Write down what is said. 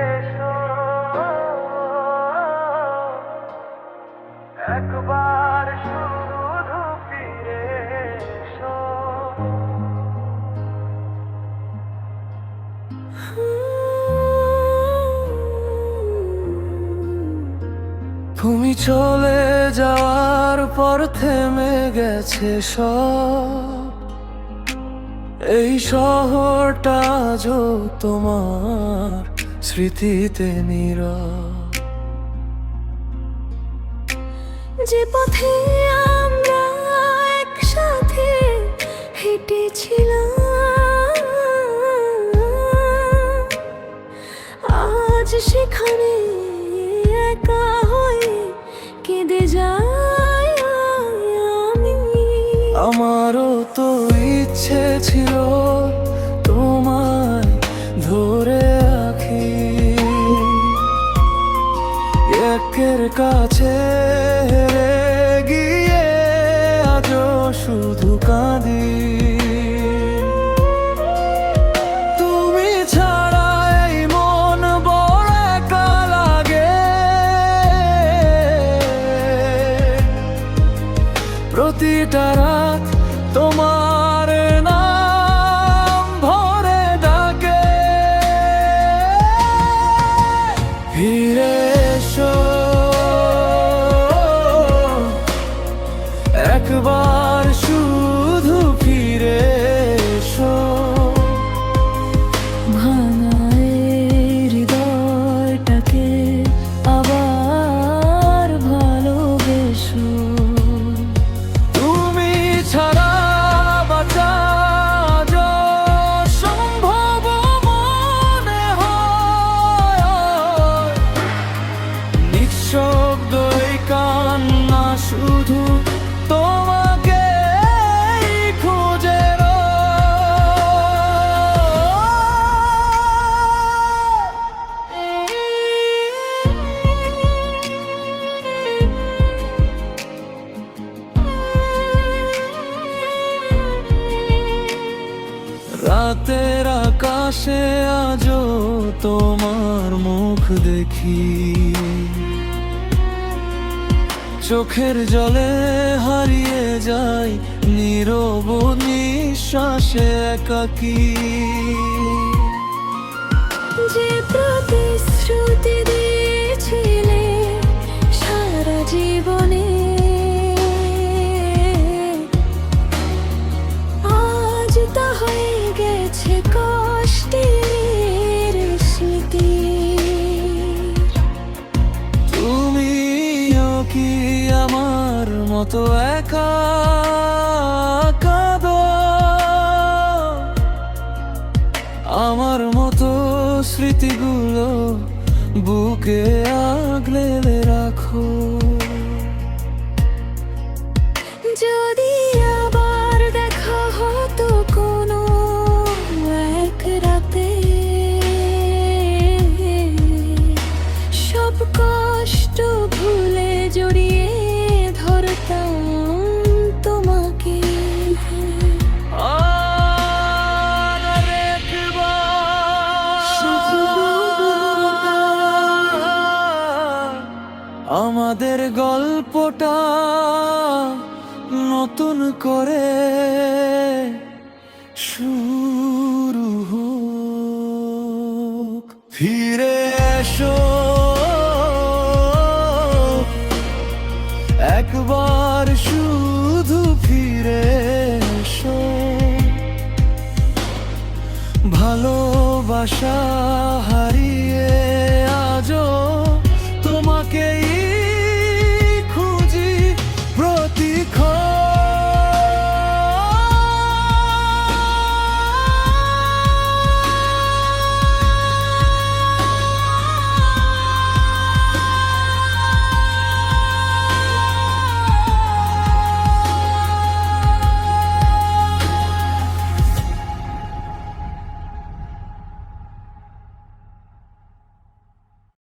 এসো, একবার শুধু ফিরে এসো। তুমি চলে যাওয়ার পর থেমে গেছে সব, এই শহরটা আজও তোমার স্মৃতিতে নীরব। যে পথে আমরা একসাথে হেঁটেছিলাম, আজ সেখানে একা হয়ে কেঁদে যাই আমি। আমারও তো ইচ্ছে ছিল তোমায় ধরে রাখি, একের কাছে হেরে গিয়ে আজও শুধু কাঁদি। তুমি ছাড়া এই মন বড় একা লাগে, প্রতিটা রাত তোমার নাম ভরে ডাকে। ফিরে এসো, একবার শুধু ফিরে এসো। ভাঙা এই হৃদয়টাকে আবার ভালোবেসো। তুমি ছাড়া বাঁচা আজ সম্ভব মনে হয়, নিঃশব্দ এই কান্না শুধু তোমাকে খুঁজে রাতের আকাশে আজও তোমার মুখ দেখি, চোখের জলে হারিয়ে যাই নীরব নিঃশ্বাসে একাকী। যে প্রতিশ্রুতি দিয়েছিলে সারা জীবনে, আজ তা হয়ে গেছে কষ্টের স্মৃতি। তুমিও কি আমার মতো একা কাঁদো? আমার মতো স্মৃতিগুলো বুকে আগলে রাখো। যদি আবার দেখা হতো কোনো এক রাতে, সব কষ্ট ভুলে জড়িয়ে ধরতাম তোমাকে। আর একবার আমাদের গল্পটা নতুন করে শুরু হোক। ফিরে এসো, একবার শুধু ফিরে এসো। ভালোবাসা